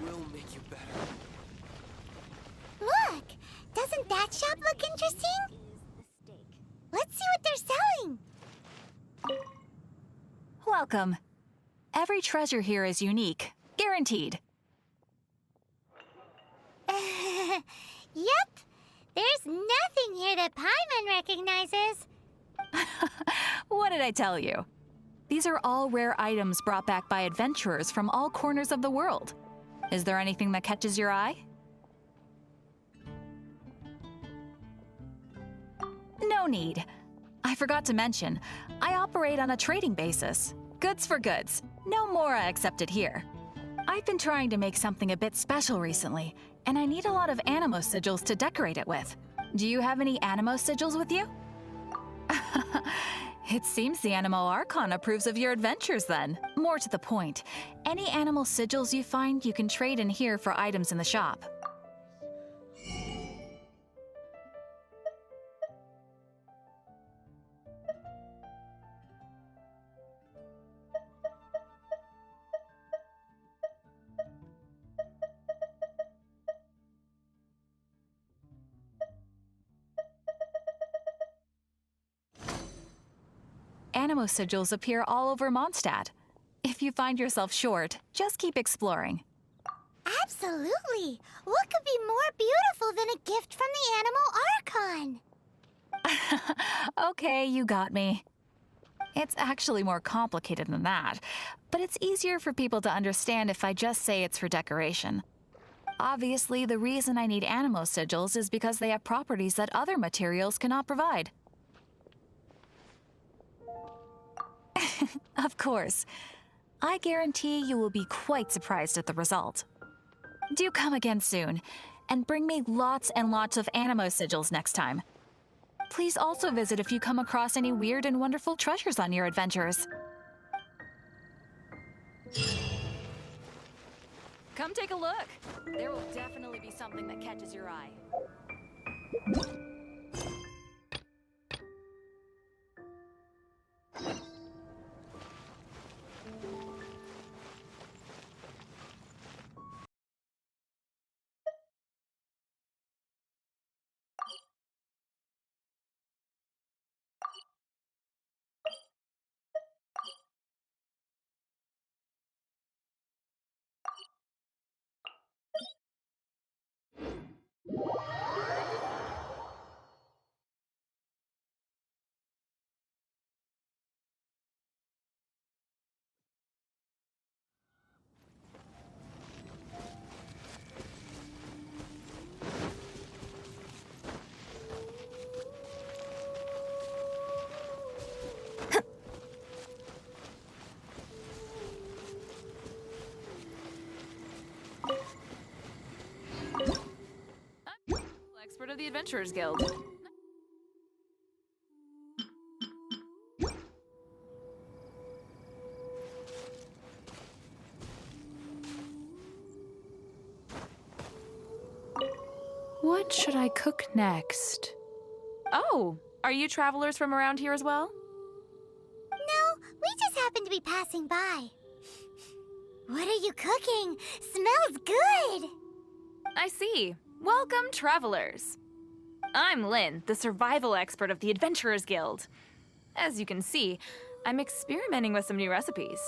will make you better. Look! Doesn't that shop look interesting? Let's see what they're selling. Welcome. Every treasure here is unique, guaranteed. Yep. There's nothing here that Paimon recognizes. What did I tell you? These are all rare items brought back by adventurers from all corners of the world. Is there anything that catches your eye? No need. I forgot to mention, I operate on a trading basis. Goods for goods. No Mora accepted here. I've been trying to make something a bit special recently, and I need a lot of anemo sigils to decorate it with. Do you have any anemo sigils with you? It seems the Anemo Archon approves of your adventures then. More to the point, any animal sigils you find you can trade in here for items in the shop. Anemo sigils appear all over Mondstadt. If you find yourself short, just keep exploring. Absolutely! What could be more beautiful than a gift from the Animal Archon? Okay, you got me. It's actually more complicated than that, but it's easier for people to understand if I just say it's for decoration. Obviously, the reason I need anemo sigils is because they have properties that other materials cannot provide. Of course. I guarantee you will be quite surprised at the result. Do come again soon, and bring me lots and lots of anemo sigils next time. Please also visit if you come across any weird and wonderful treasures on your adventures. Come take a look. There will definitely be something that catches your eye. Expert of the Adventurers Guild. What should I cook next? Oh, are you travelers from around here as well? No, we just happen to be passing by. What are you cooking? Smells good! I see. Welcome, travelers. I'm Lynn, the survival expert of the Adventurers Guild. As you can see, I'm experimenting with some new recipes.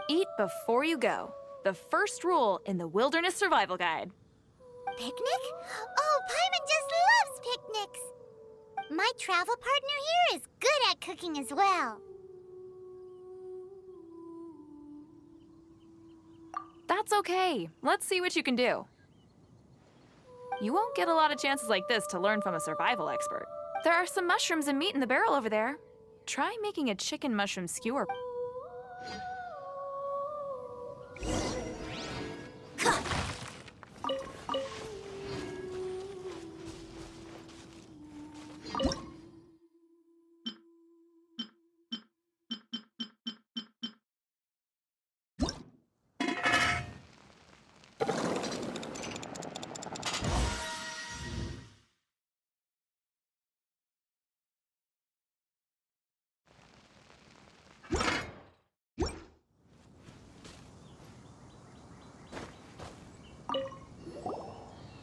Eat before you go. The first rule in the Wilderness Survival Guide. Picnic? Oh, Paimon just loves picnics! My travel partner here is good at cooking as well. That's okay. Let's see what you can do. You won't get a lot of chances like this to learn from a survival expert. There are some mushrooms and meat in the barrel over there. Try making a chicken mushroom skewer.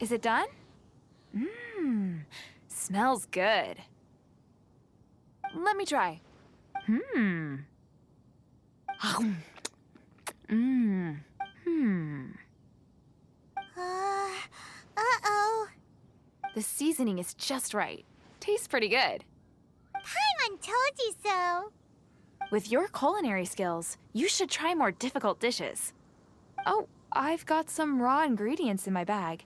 Is it done? Mmm, smells good. Let me try. Hmm. Mmm. Hmm. Uh-oh. The seasoning is just right. Tastes pretty good. Paimon told you so. With your culinary skills, you should try more difficult dishes. Oh, I've got some raw ingredients in my bag.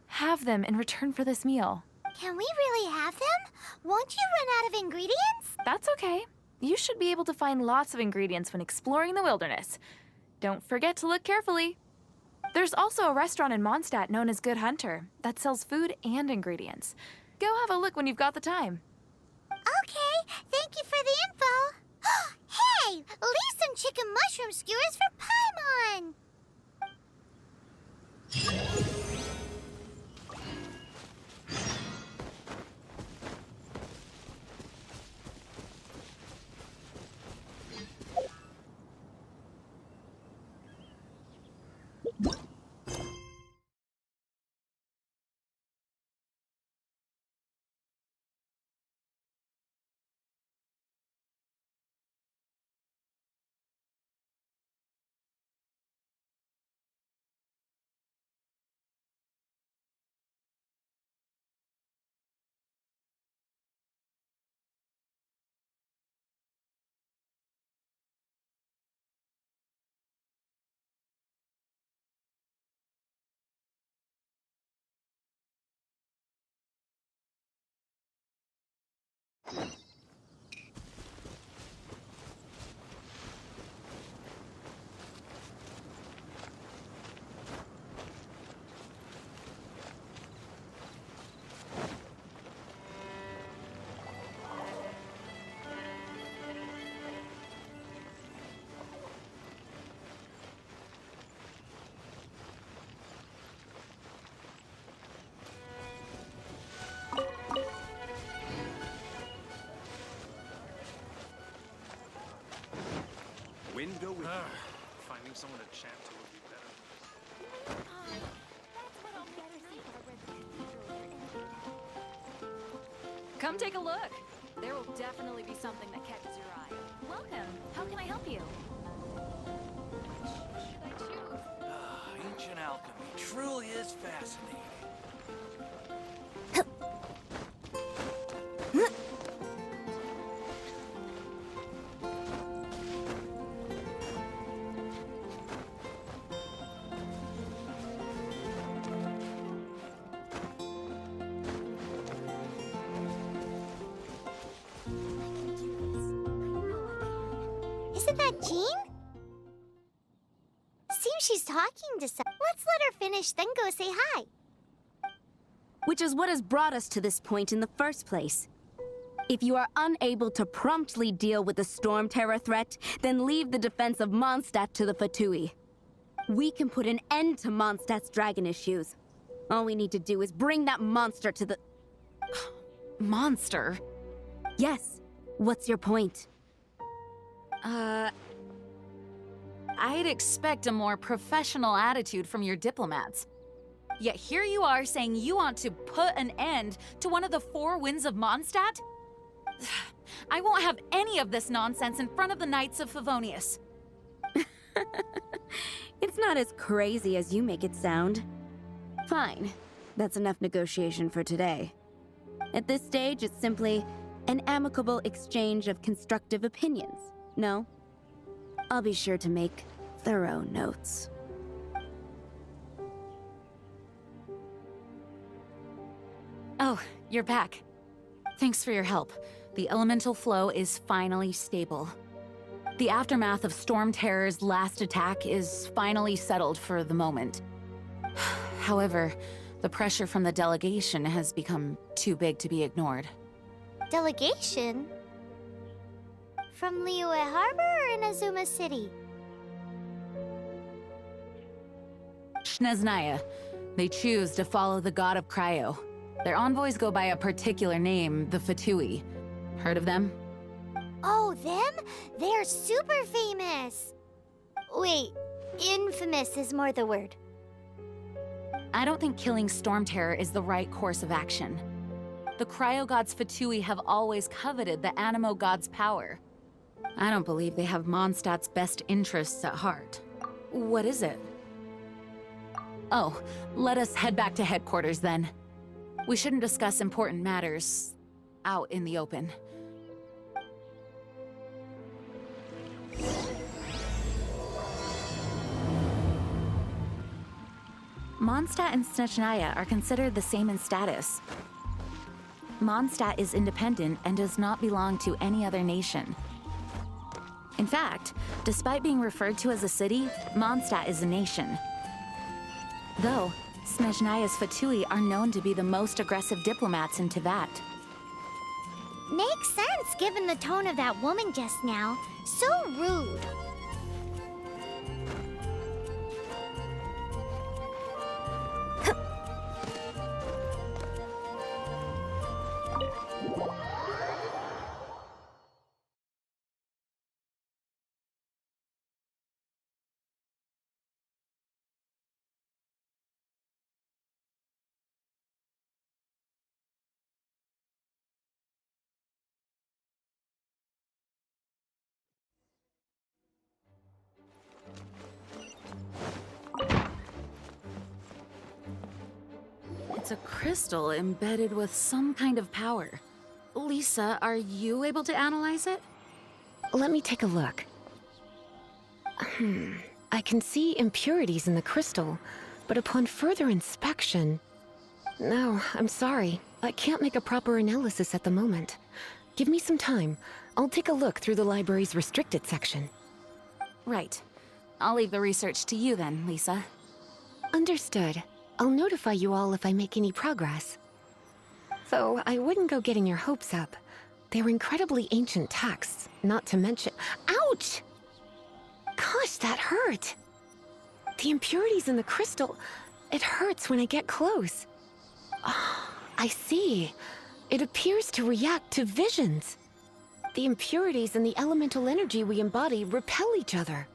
Have them in return for this meal. Can we really have them? Won't you run out of ingredients? That's okay. You should be able to find lots of ingredients when exploring the wilderness. Don't forget to look carefully. There's also a restaurant in Mondstadt known as Good Hunter that sells food and ingredients. Go have a look when you've got the time. Okay, thank you for the info. Hey, leave some chicken mushroom skewers for Paimon. Window with finding someone to chat to would be better. Come take a look. There will definitely be something that catches your eye. Welcome. How can I help you? Ancient alchemy truly is fascinating. Isn't that Jean? Seems she's talking to someone. Let's let her finish, then go say hi. Which is what has brought us to this point in the first place. If you are unable to promptly deal with the storm terror threat, then leave the defense of Mondstadt to the Fatui. We can put an end to Mondstadt's dragon issues. All we need to do is bring that monster to the... Monster? Yes. What's your point? I'd expect a more professional attitude from your diplomats. Yet here you are saying you want to put an end to one of the four winds of Mondstadt? I won't have any of this nonsense in front of the Knights of Favonius. It's not as crazy as you make it sound. Fine. That's enough negotiation for today. At this stage, it's simply an amicable exchange of constructive opinions. No? I'll be sure to make thorough notes. Oh, you're back. Thanks for your help. The elemental flow is finally stable. The aftermath of Storm Terror's last attack is finally settled for the moment. However, the pressure from the delegation has become too big to be ignored. Delegation? From Liyue Harbor or Inazuma City? Shneznaya. They choose to follow the god of Cryo. Their envoys go by a particular name, the Fatui. Heard of them? Oh, them? They're super famous. Wait, infamous is more the word. I don't think killing Storm Terror is the right course of action. The Cryo Gods Fatui have always coveted the Anemo God's power. I don't believe they have Mondstadt's best interests at heart. What is it? Oh, let us head back to headquarters then. We shouldn't discuss important matters out in the open. Mondstadt and Snezhnaya are considered the same in status. Mondstadt is independent and does not belong to any other nation. In fact, despite being referred to as a city, Mondstadt is a nation. Though, Snezhnaya's Fatui are known to be the most aggressive diplomats in Teyvat. Makes sense given the tone of that woman just now. So rude. It's a crystal embedded with some kind of power. Lisa, are you able to analyze it? Let me take a look. I can see impurities in the crystal, but upon further inspection... No, I'm sorry. I can't make a proper analysis at the moment. Give me some time. I'll take a look through the library's restricted section. Right. I'll leave the research to you then, Lisa. Understood. I'll notify you all if I make any progress. Though, I wouldn't go getting your hopes up. They're incredibly ancient texts, not to mention— Ouch! Gosh, that hurt! The impurities in the crystal— it hurts when I get close. Ah, I see. It appears to react to visions. The impurities and the elemental energy we embody repel each other.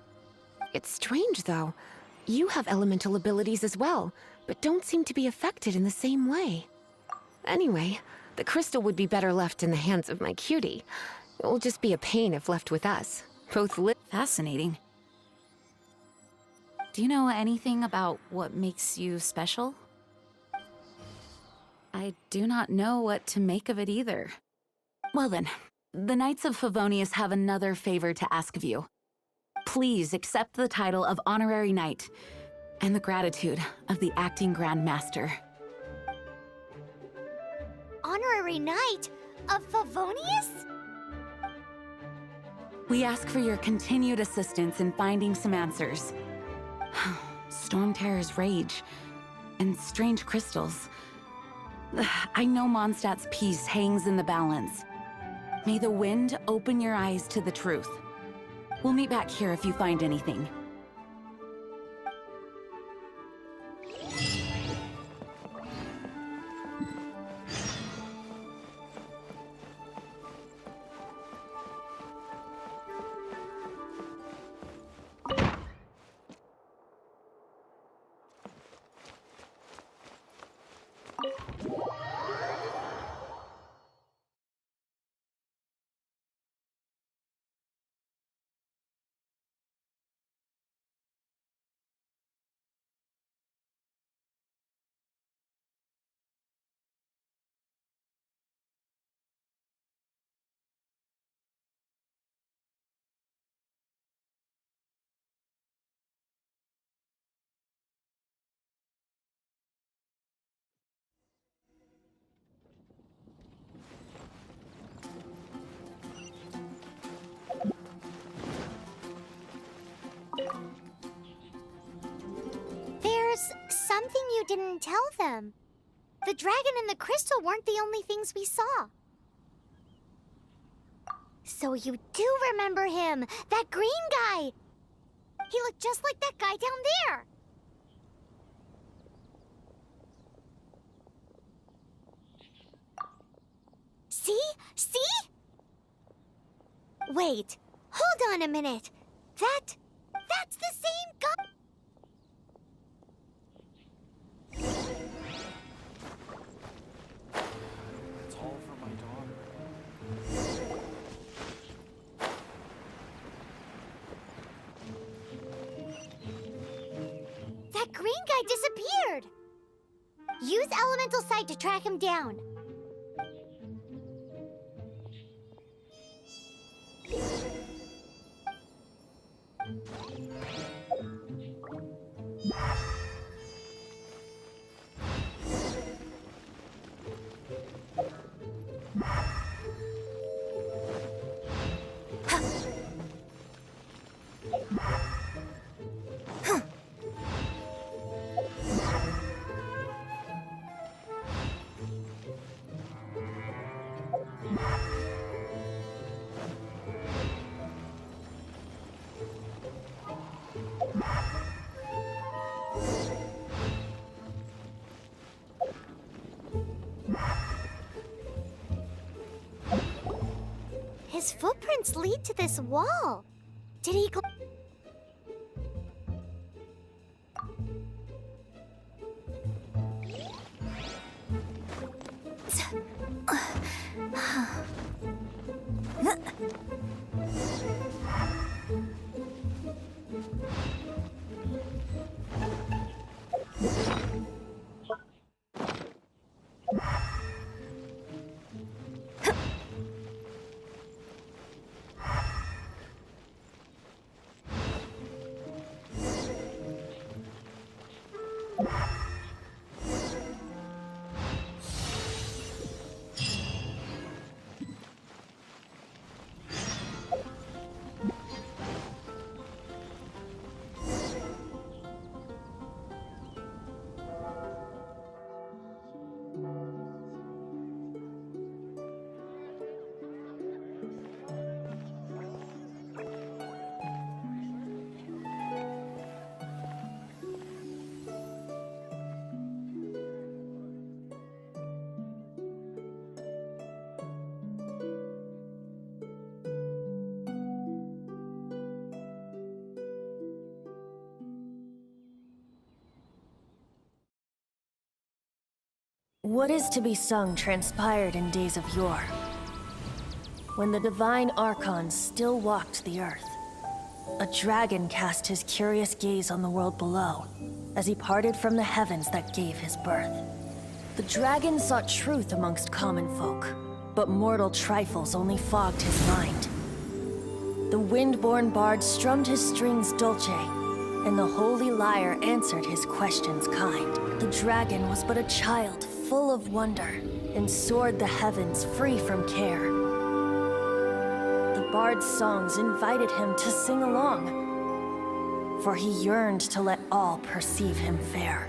It's strange, though. You have elemental abilities as well, but don't seem to be affected in the same way. Anyway, the crystal would be better left in the hands of my cutie. It will just be a pain if left with us. Fascinating. Do you know anything about what makes you special? I do not know what to make of it either. Well then, the Knights of Favonius have another favor to ask of you. Please accept the title of Honorary Knight and the gratitude of the Acting Grand Master. Honorary Knight of Favonius? We ask for your continued assistance in finding some answers. Storm Terror's rage and strange crystals. I know Mondstadt's peace hangs in the balance. May the wind open your eyes to the truth. We'll meet back here if you find anything. There's something you didn't tell them. The dragon and the crystal weren't the only things we saw. So you do remember him, that green guy. He looked just like that guy down there. See? See? Wait, hold on a minute. That's the same guy. green guy disappeared! Use Elemental Sight to track him down. His footprints lead to this wall. Did he go? What is to be sung transpired in days of yore, when the divine archons still walked the earth. A dragon cast his curious gaze on the world below, as he parted from the heavens that gave his birth. The dragon sought truth amongst common folk, but mortal trifles only fogged his mind. The wind-born bard strummed his strings dulce, and the holy lyre answered his questions kind. The dragon was but a child, full of wonder, and soared the heavens free from care. The bard's songs invited him to sing along, for he yearned to let all perceive him fair.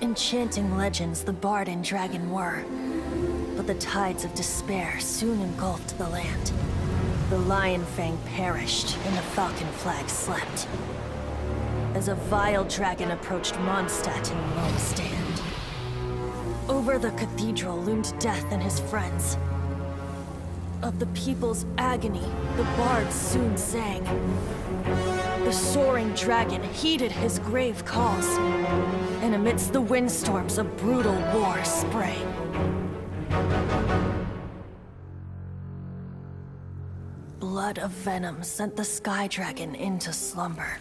Enchanting legends the bard and dragon were, but the tides of despair soon engulfed the land. The lion fang perished, and the falcon flag slept, as a vile dragon approached Mondstadt in lone stand. Over the cathedral loomed death and his friends. Of the people's agony, the bard soon sang. The soaring dragon heeded his grave calls, and amidst the windstorms a brutal war sprang. Blood of venom sent the sky dragon into slumber,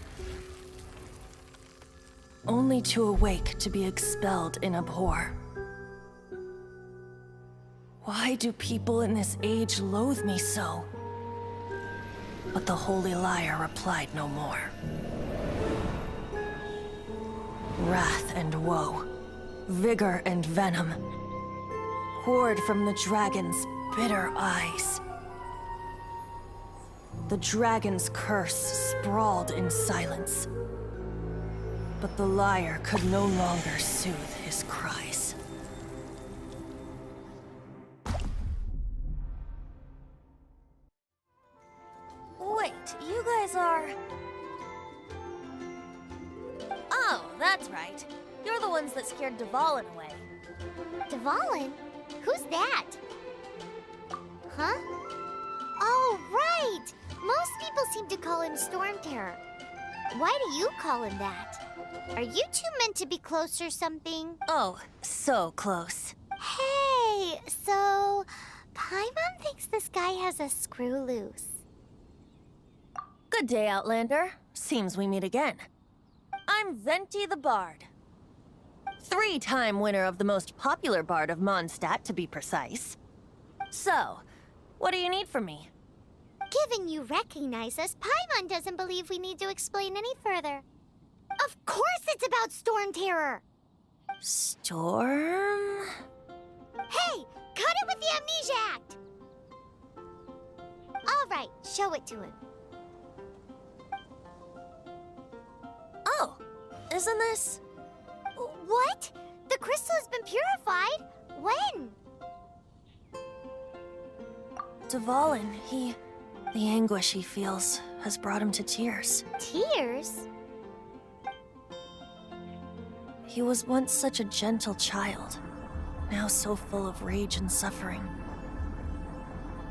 only to awake to be expelled in abhor. Why do people in this age loathe me so? But the holy lyre replied no more. Wrath and woe, vigor and venom, poured from the dragon's bitter eyes. The dragon's curse sprawled in silence, but the lyre could no longer soothe his cries. Wait, you guys are... Oh, that's right. You're the ones that scared Dvalin away. Dvalin? Who's that? Huh? Oh, right! Most people seem to call him Storm Terror. Why do you call him that? Are you two meant to be close or something? Oh, so close. Hey, so Paimon thinks this guy has a screw loose. Good day, Outlander. Seems we meet again. I'm Venti the Bard. 3-time winner of the most popular bard of Mondstadt, to be precise. So, what do you need from me? Given you recognize us, Paimon doesn't believe we need to explain any further. Of course it's about Storm Terror! Storm? Hey! Cut it with the Amnesia Act! Alright, show it to him. Oh, isn't this? What? The crystal has been purified? When? Dvalin, the anguish he feels has brought him to tears. Tears? He was once such a gentle child, now so full of rage and suffering.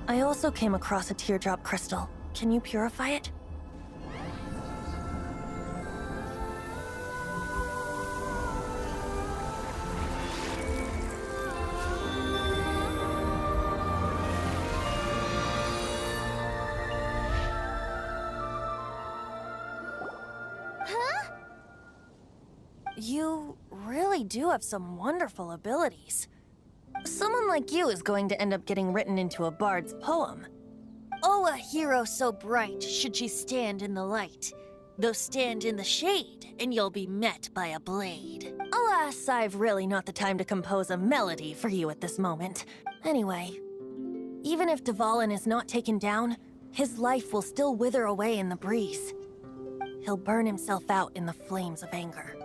I also came across a teardrop crystal. Can you purify it? Huh? You really do have some wonderful abilities. Someone like you is going to end up getting written into a bard's poem. Oh, a hero so bright should she stand in the light. Though stand in the shade, and you'll be met by a blade. Alas, I've really not the time to compose a melody for you at this moment. Anyway, even if Dvalin is not taken down, his life will still wither away in the breeze. He'll burn himself out in the flames of anger.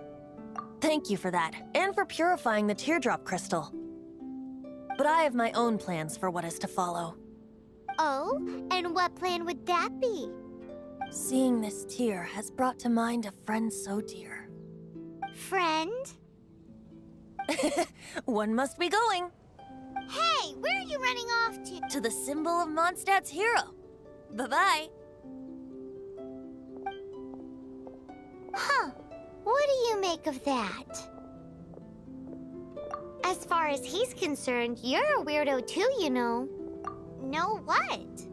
Thank you for that, and for purifying the teardrop crystal. But I have my own plans for what is to follow. Oh, and what plan would that be? Seeing this tear has brought to mind a friend so dear. Friend? One must be going. Hey, where are you running off to? To the symbol of Mondstadt's hero. Bye-bye. Huh. What do you make of that? As far as he's concerned, you're a weirdo too, you know. Know what?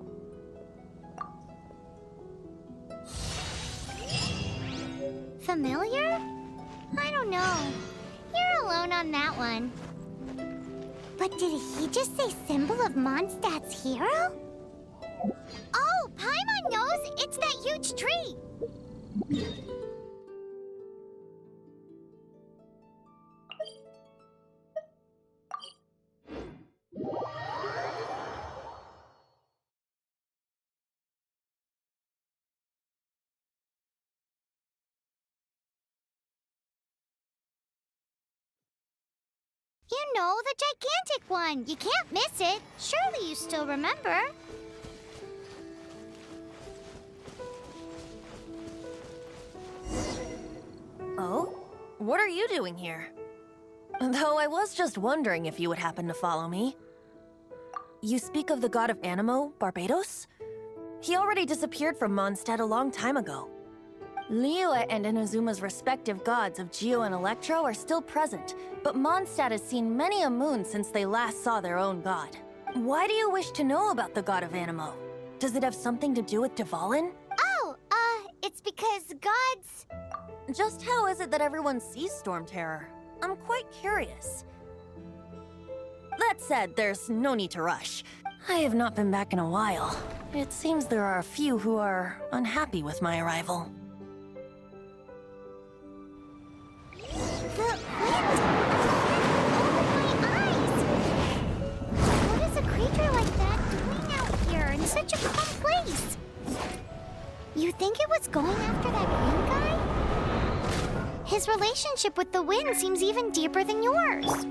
Familiar? I don't know. You're alone on that one. But did he just say symbol of Mondstadt's hero? Oh, Paimon knows! It's that huge tree! You know, the gigantic one. You can't miss it. Surely you still remember. Oh? What are you doing here? Though I was just wondering if you would happen to follow me. You speak of the god of anemo, Barbados? He already disappeared from Mondstadt a long time ago. Liyue and Inazuma's respective gods of Geo and Electro are still present, but Mondstadt has seen many a moon since they last saw their own god. Why do you wish to know about the god of anemo? Does it have something to do with Dvalin? Oh, it's because gods... Just how is it that everyone sees Storm Terror? I'm quite curious. That said, there's no need to rush. I have not been back in a while. It seems there are a few who are unhappy with my arrival. The wind! Oh my eyes! What is a creature like that doing out here in such a calm place? You think it was going after that green guy? His relationship with the wind seems even deeper than yours.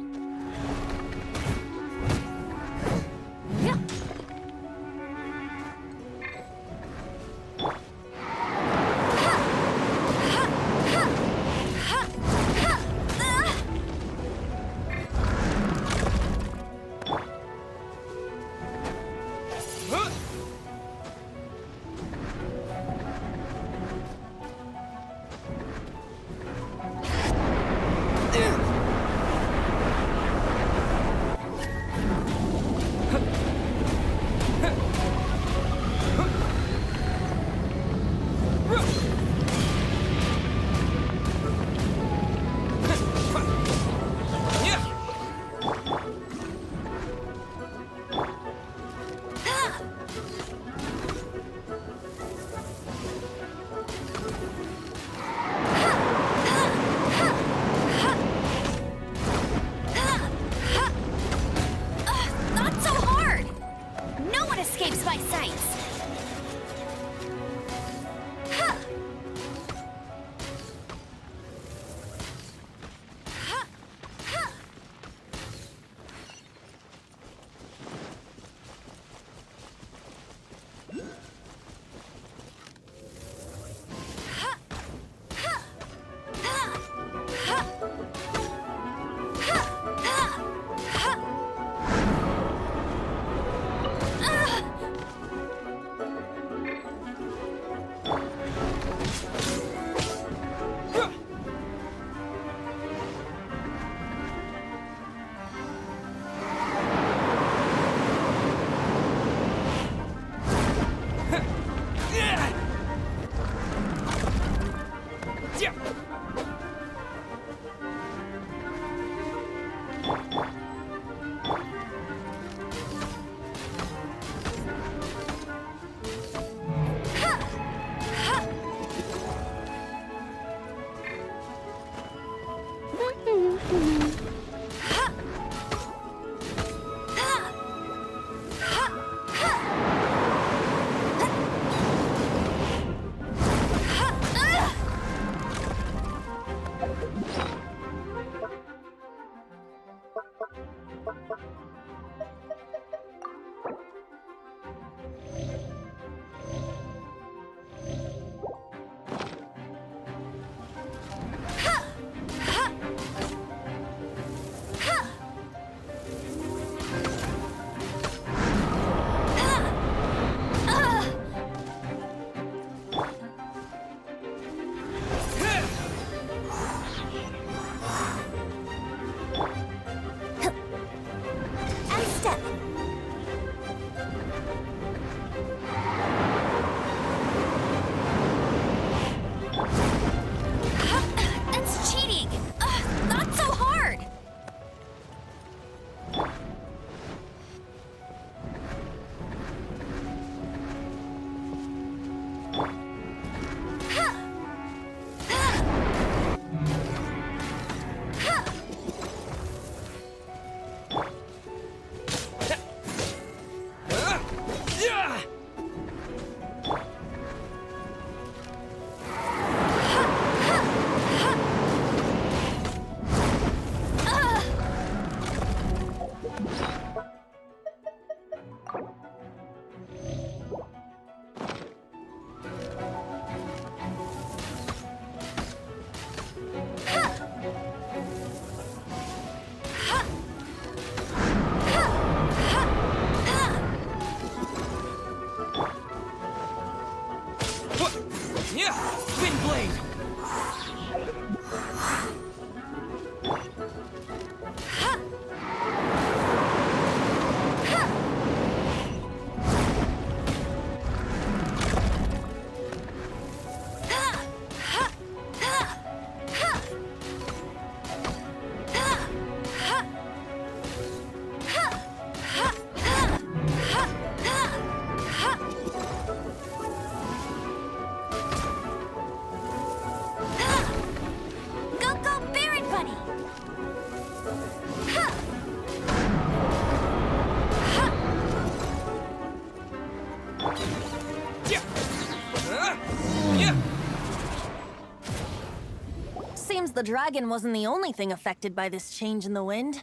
Seems the dragon wasn't the only thing affected by this change in the wind.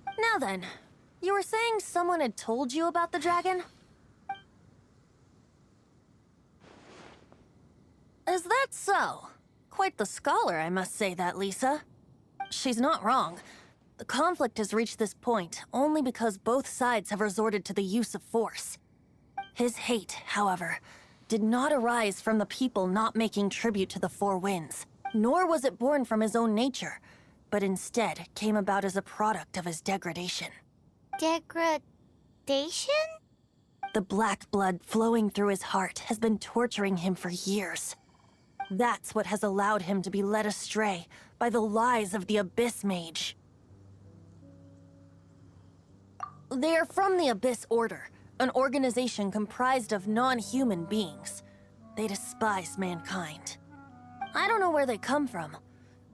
Now then, you were saying someone had told you about the dragon? Is that so? Quite the scholar, I must say that, Lisa. She's not wrong. The conflict has reached this point only because both sides have resorted to the use of force. His hate, however, did not arise from the people not making tribute to the Four Winds, nor was it born from his own nature, but instead came about as a product of his degradation. Degradation? The black blood flowing through his heart has been torturing him for years. That's what has allowed him to be led astray by the lies of the Abyss Mage. They are from the Abyss Order, an organization comprised of non-human beings. They despise mankind. I don't know where they come from.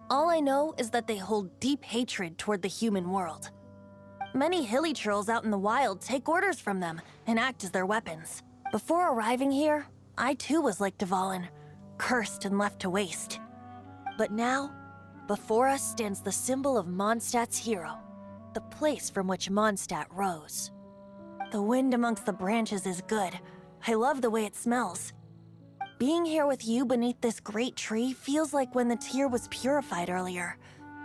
All I know is that they hold deep hatred toward the human world. Many hilly trolls out in the wild take orders from them and act as their weapons. Before arriving here, I too was like Dvalin, cursed and left to waste. But now, before us stands the symbol of Mondstadt's hero, the place from which Mondstadt rose. The wind amongst the branches is good. I love the way it smells. Being here with you beneath this great tree feels like when the tear was purified earlier.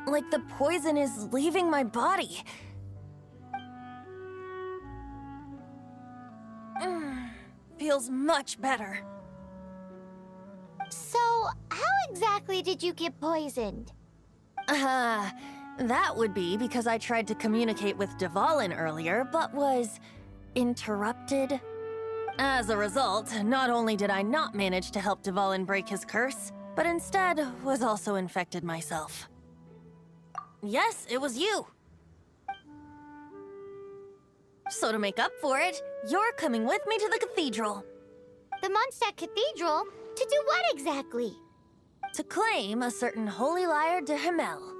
Like the poison is leaving my body. Feels much better. So, how exactly did you get poisoned? That would be because I tried to communicate with Dvalin earlier, but was interrupted. As a result, not only did I not manage to help Dvalin break his curse, but instead was also infected myself. Yes, it was you. So to make up for it, you're coming with me to the cathedral. The Mondstadt Cathedral? To do what exactly? To claim a certain holy lyre de Himmel.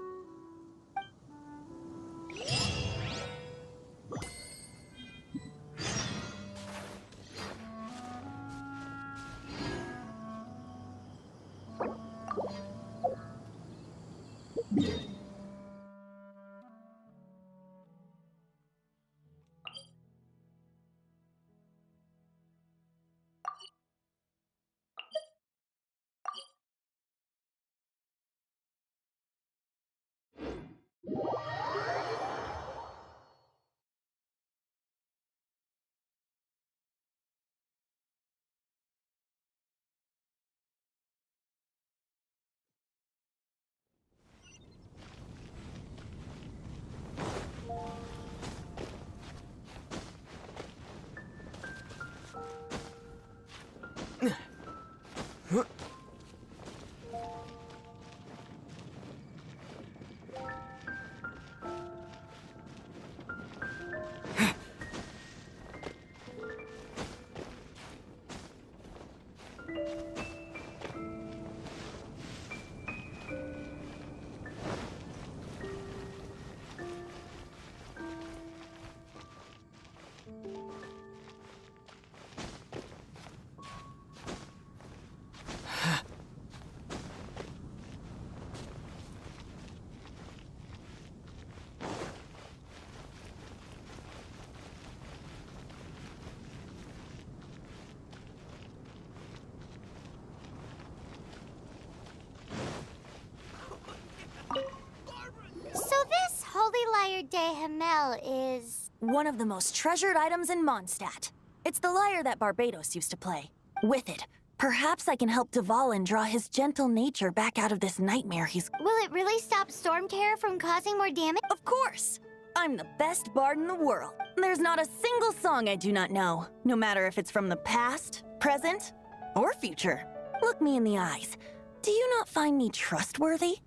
So this Holy Lyre de Himmel is... one of the most treasured items in Mondstadt. It's the lyre that Barbados used to play. With it, perhaps I can help Dvalin draw his gentle nature back out of this nightmare he's... Will it really stop Storm Terror from causing more damage? Of course! I'm the best bard in the world. There's not a single song I do not know, no matter if it's from the past, present, or future. Look me in the eyes. Do you not find me trustworthy?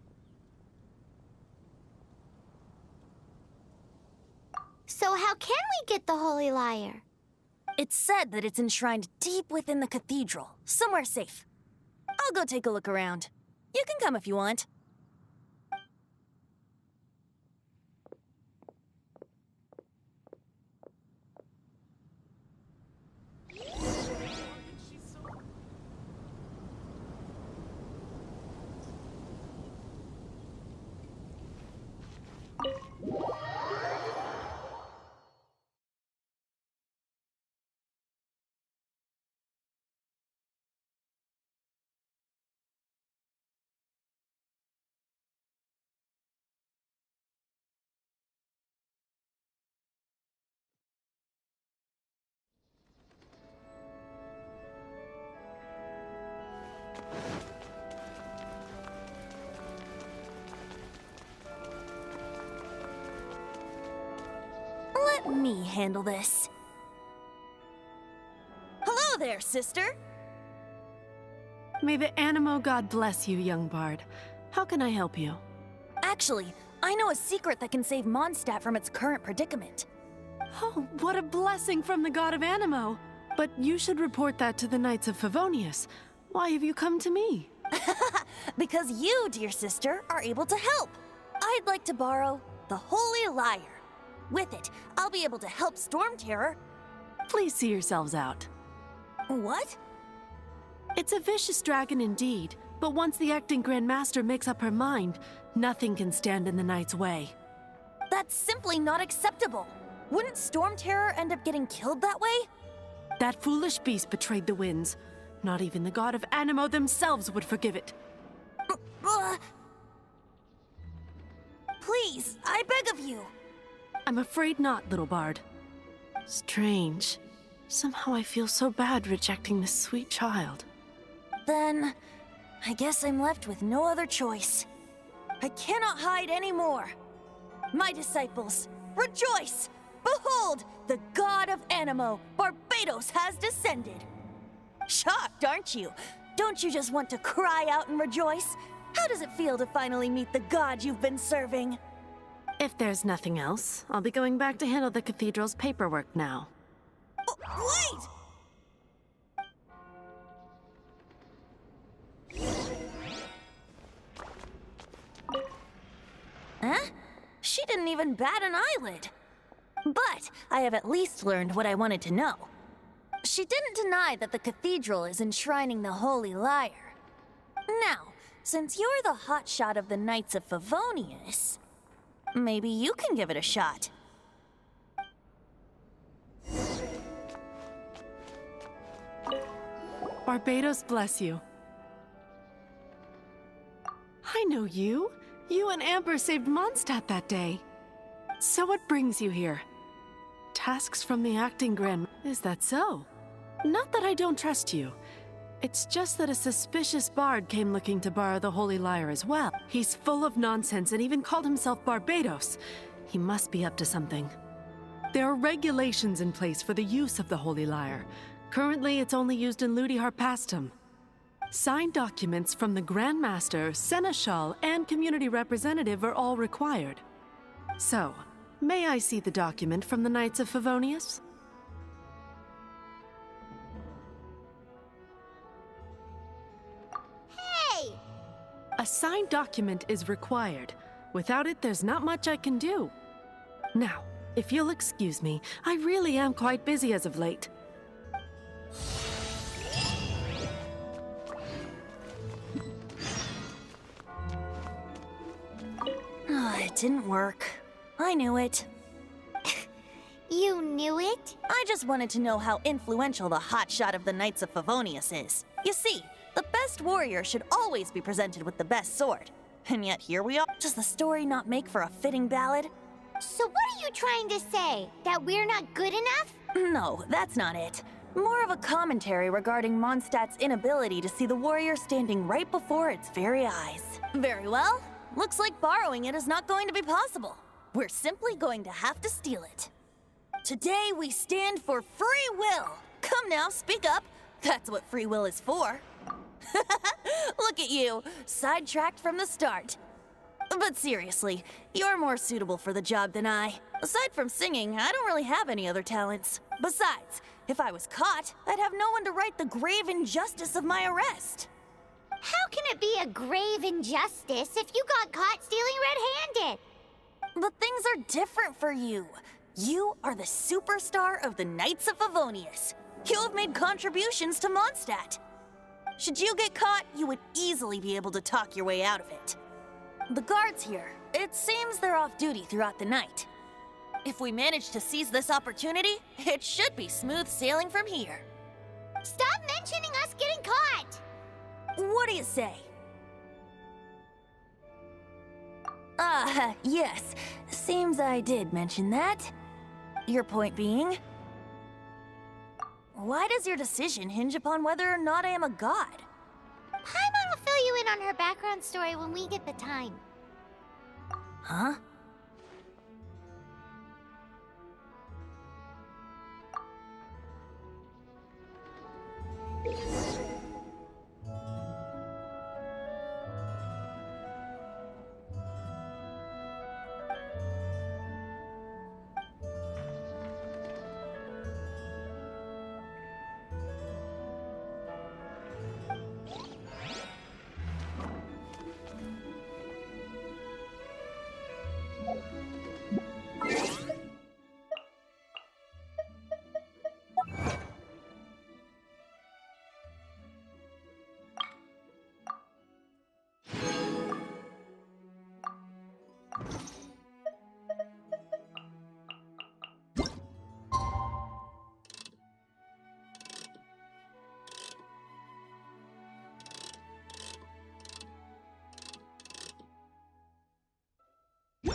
So how can we get the Holy Lyre? It's said that it's enshrined deep within the cathedral, somewhere safe. I'll go take a look around. You can come if you want. me handle this. Hello there, sister! May the anemo god bless you, young bard. How can I help you? Actually, I know a secret that can save Mondstadt from its current predicament. Oh, what a blessing from the god of anemo! But you should report that to the Knights of Favonius. Why have you come to me? Because you, dear sister, are able to help. I'd like to borrow the Holy Lyre. With it, I'll be able to help Storm Terror. Please see yourselves out. What? It's a vicious dragon indeed, but once the acting Grand Master makes up her mind, nothing can stand in the Knight's way. That's simply not acceptable. Wouldn't Storm Terror end up getting killed that way? That foolish beast betrayed the winds. Not even the god of anemo themselves would forgive it. Please, I beg of you. I'm afraid not, little bard. Strange. Somehow I feel so bad rejecting this sweet child. Then, I guess I'm left with no other choice. I cannot hide anymore. My disciples, rejoice! Behold, the god of anemo, Barbados, has descended. Shocked, aren't you? Don't you just want to cry out and rejoice? How does it feel to finally meet the god you've been serving? If there's nothing else, I'll be going back to handle the cathedral's paperwork now. Oh, wait! Huh? She didn't even bat an eyelid. But I have at least learned what I wanted to know. She didn't deny that the cathedral is enshrining the Holy Lyre. Now, since you're the hotshot of the Knights of Favonius, maybe you can give it a shot. Barbados bless you. I know you. You and Amber saved Mondstadt that day. So what brings you here? Tasks from the acting Grand... Is that so? Not that I don't trust you. It's just that a suspicious bard came looking to borrow the Holy Lyre as well. He's full of nonsense and even called himself Barbados. He must be up to something. There are regulations in place for the use of the Holy Lyre. Currently, it's only used in Ludi Harpastum. Signed documents from the Grand Master, Seneschal, and community representative are all required. So, may I see the document from the Knights of Favonius? Hey! A signed document is required. Without it, there's not much I can do. Now, if you'll excuse me, I really am quite busy as of late. It didn't work. I knew it. You knew it? I just wanted to know how influential the hotshot of the Knights of Favonius is. You see, the best warrior should always be presented with the best sword. And yet here we are. Does the story not make for a fitting ballad? So what are you trying to say? That we're not good enough? No, that's not it. More of a commentary regarding Mondstadt's inability to see the warrior standing right before its very eyes. Very well. Looks like borrowing it is not going to be possible. We're simply going to have to steal it. Today we stand for free will. Come now, speak up. That's what free will is for. Look at you, sidetracked from the start. But seriously, you're more suitable for the job than I. Aside from singing, I don't really have any other talents. Besides, if I was caught, I'd have no one to right the grave injustice of my arrest. How can it be a grave injustice if you got caught stealing red-handed? But things are different for you. You are the superstar of the Knights of Favonius. You have made contributions to Mondstadt. Should you get caught, you would easily be able to talk your way out of it. The guards here, it seems they're off duty throughout the night. If we manage to seize this opportunity, it should be smooth sailing from here. Stop mentioning us getting caught! What do you say? Yes. Seems I did mention that. Your point being? Why does your decision hinge upon whether or not I am a god? Paimon will fill you in on her background story when we get the time. Huh? Who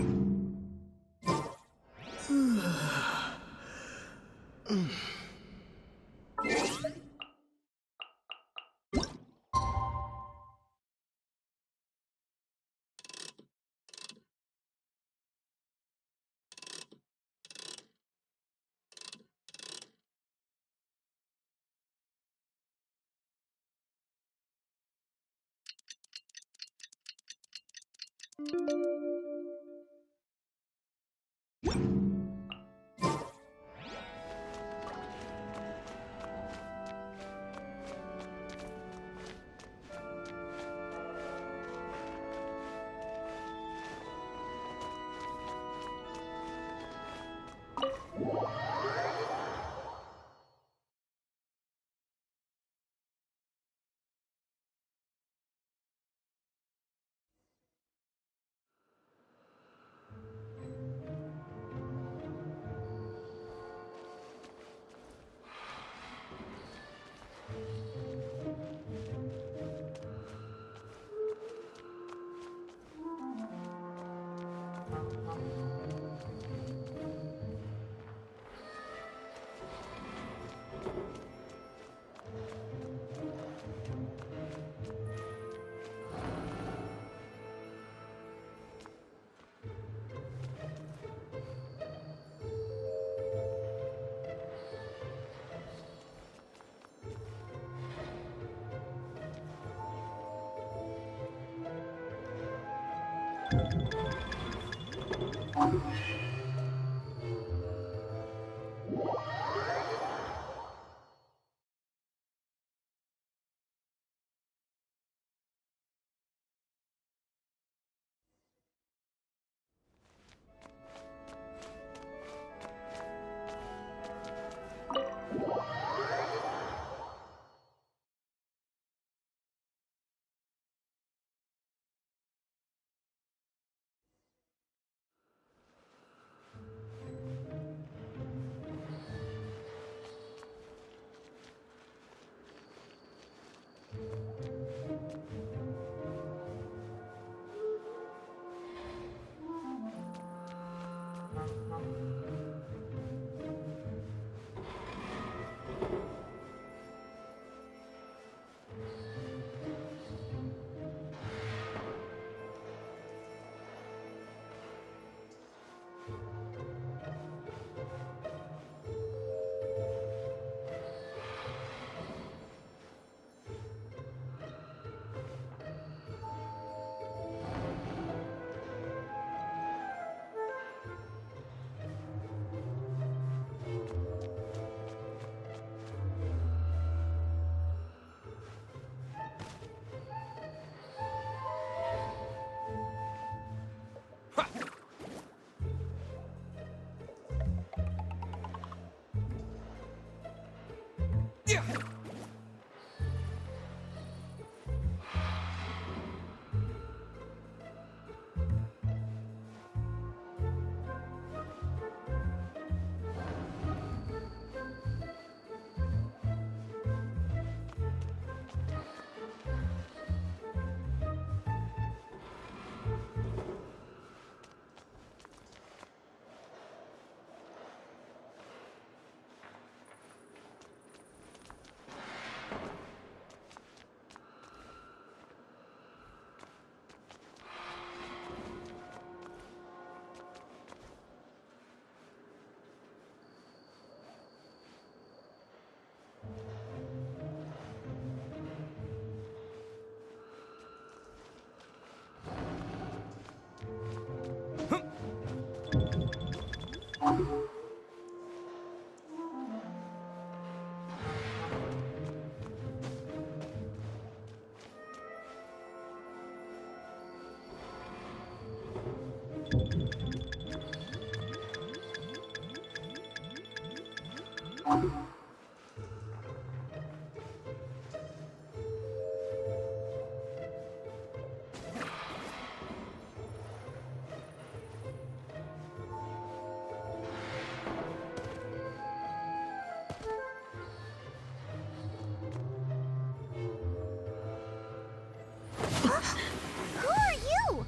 are you?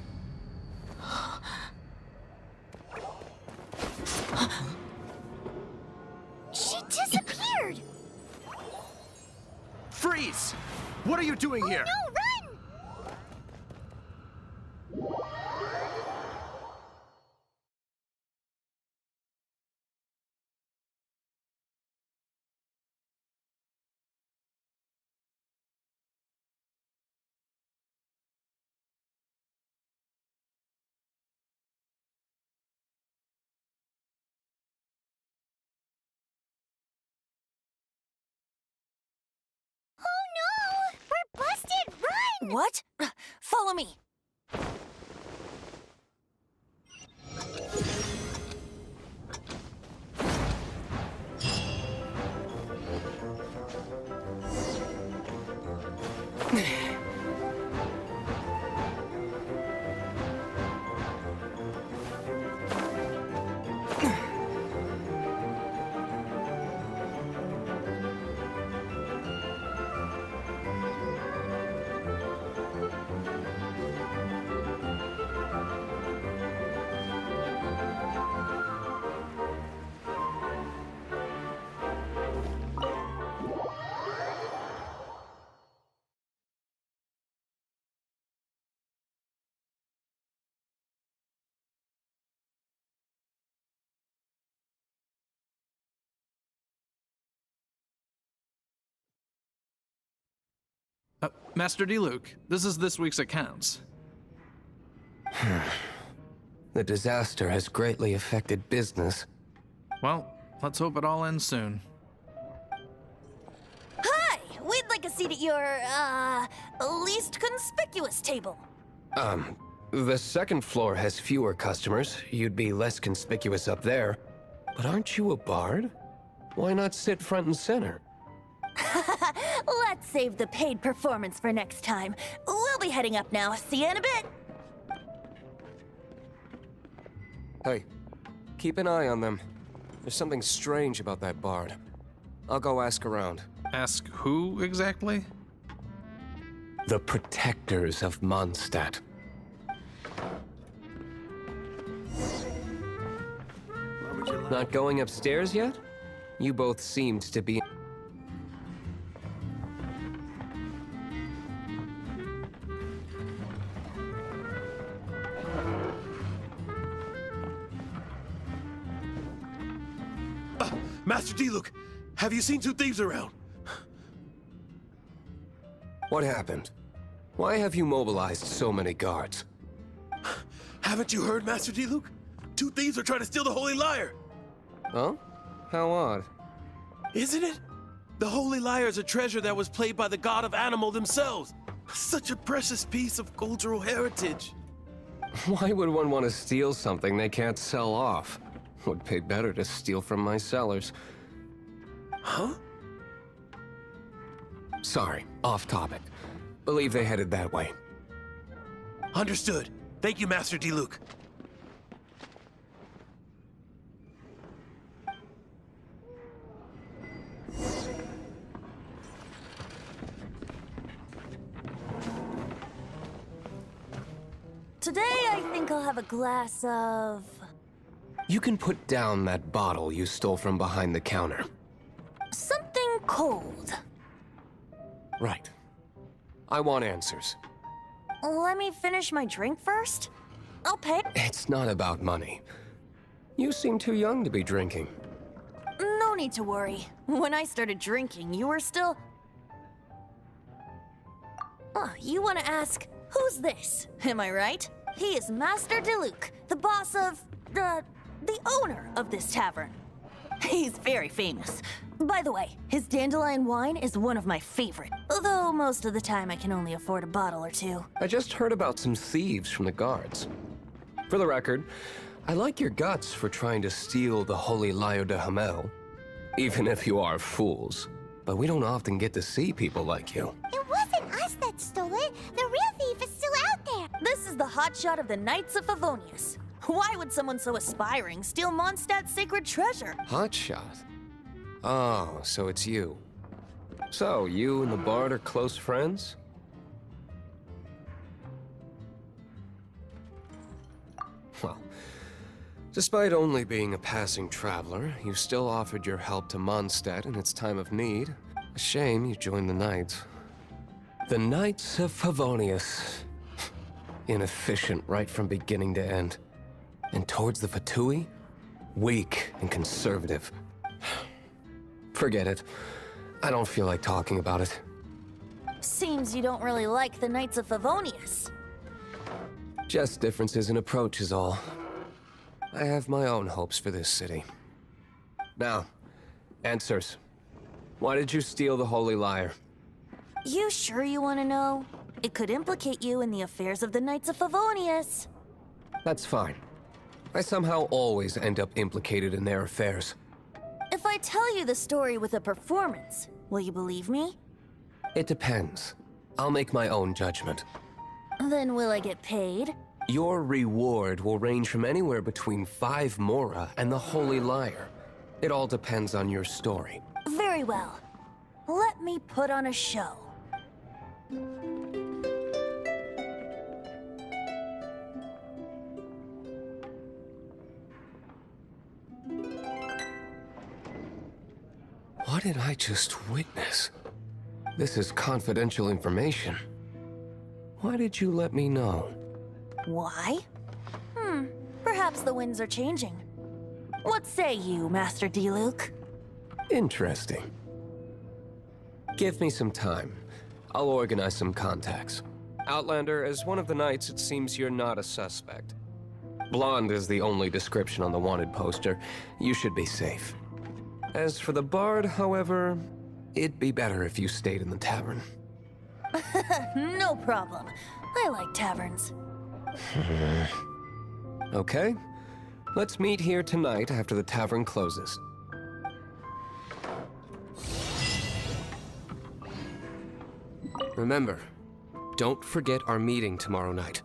What are you doing here? No, run! Oh no! We're busted! Run! What? Follow me. Master Diluc, this is this week's accounts. The disaster has greatly affected business. Well, let's hope it all ends soon. Hi! We'd like a seat at your, least conspicuous table. The second floor has fewer customers. You'd be less conspicuous up there. But aren't you a bard? Why not sit front and center? Let's save the paid performance for next time. We'll be heading up now. See you in a bit. Hey, keep an eye on them. There's something strange about that bard. I'll go ask around. Ask who exactly? The protectors of Mondstadt. Not going upstairs yet? You both seemed to be... Master Diluc, have you seen two thieves around? What happened? Why have you mobilized so many guards? Haven't you heard, Master Diluc? Two thieves are trying to steal the Holy Lyre! Huh? How odd. Isn't it? The Holy Lyre is a treasure that was played by the god of anemo themselves. Such a precious piece of cultural heritage. Why would one want to steal something they can't sell off? Would pay better to steal from my sellers. Huh? Sorry, off topic. Believe they headed that way. Understood. Thank you, Master Diluc. Today, I think I'll have a glass of... You can put down that bottle you stole from behind the counter. something cold. Right. I want answers. Let me finish my drink first. I'll pay. It's not about money. You seem too young to be drinking. No need to worry. When I started drinking, you were still... Oh, you want to ask, who's this? Am I right? He is Master Diluc, the boss of... the owner of this tavern. He's very famous. By the way, his dandelion wine is one of my favorite. Although most of the time I can only afford a bottle or two. I just heard about some thieves from the guards. For the record, I like your guts for trying to steal the Holy Lyre de Hamel. Even if you are fools. But we don't often get to see people like you. It wasn't us that stole it. The real thief is still out there. This is the hotshot of the Knights of Favonius. Why would someone so aspiring steal Mondstadt's sacred treasure? Hotshot? Oh, so it's you. So, you and the bard are close friends? Well, despite only being a passing traveler, you still offered your help to Mondstadt in its time of need. A shame you joined the Knights. The Knights of Favonius. Inefficient right from beginning to end. And towards the Fatui, weak and conservative. Forget it. I don't feel like talking about it. Seems you don't really like the Knights of Favonius. Just differences in approach is all. I have my own hopes for this city. Now, answers. Why did you steal the Holy Lyre? You sure you want to know? It could implicate you in the affairs of the Knights of Favonius. That's fine. I somehow always end up implicated in their affairs. If I tell you the story with a performance, will you believe me? It depends. I'll make my own judgment. Then will I get paid? Your reward will range from anywhere between 5 mora and the Holy Lyre. It all depends on your story. Very well. Let me put on a show. What did I just witness? This is confidential information. Why did you let me know? Why? Perhaps the winds are changing. What say you, Master Diluc? Interesting. Give me some time. I'll organize some contacts. Outlander, as one of the knights, it seems you're not a suspect. Blonde is the only description on the wanted poster. You should be safe. As for the bard, however, it'd be better if you stayed in the tavern. No problem. I like taverns. Okay. Let's meet here tonight after the tavern closes. Remember, don't forget our meeting tomorrow night.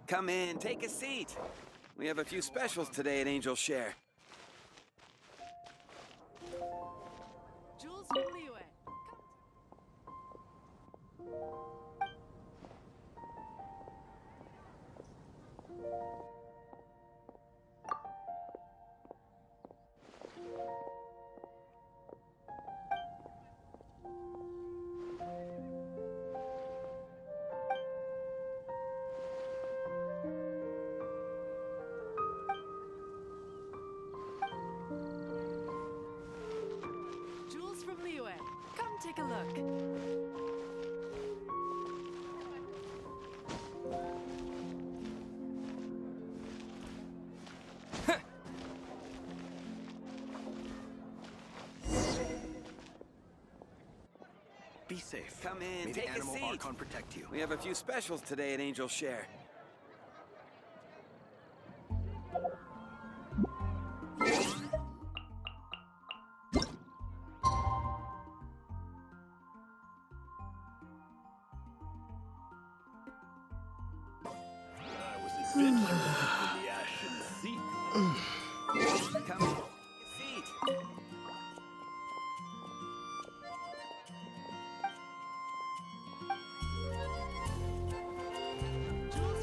Come in, take a seat. We have a few specials today at Angel Share. Jules from Liyue. Jules from Liyue. Come take a look. Be safe. Come in, take a seat. Archon protect you. We have a few specials today at Angel Share. Come in, seat. Jules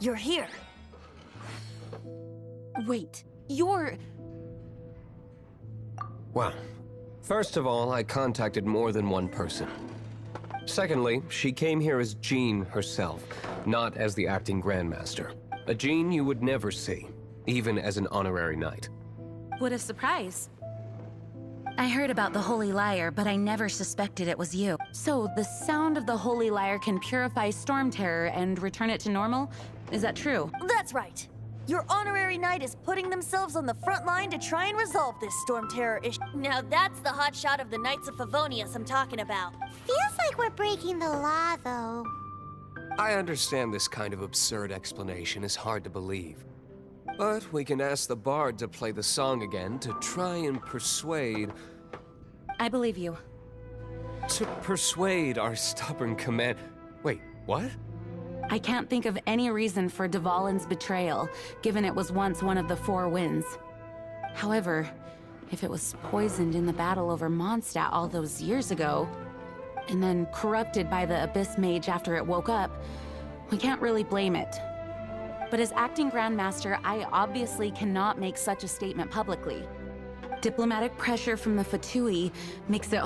you're here. Wait, you're... Well, first of all, I contacted more than one person. Secondly, she came here as Jean herself, not as the acting Grandmaster. A Jean you would never see, even as an honorary knight. What a surprise. I heard about the Holy Lyre, but I never suspected it was you. So, the sound of the Holy Lyre can purify Storm Terror and return it to normal? Is that true? That's right. Your honorary knight is putting themselves on the front line to try and resolve this Storm Terror issue. Now that's the hotshot of the Knights of Favonius I'm talking about. Feels like we're breaking the law, though. I understand this kind of absurd explanation is hard to believe. But we can ask the bard to play the song again to try and persuade... I believe you. To persuade our stubborn command... Wait, what? I can't think of any reason for Dvalin's betrayal, given it was once one of the Four Winds. However, if it was poisoned in the battle over Mondstadt all those years ago, and then corrupted by the Abyss Mage after it woke up, we can't really blame it. But as acting Grandmaster, I obviously cannot make such a statement publicly. Diplomatic pressure from the Fatui makes it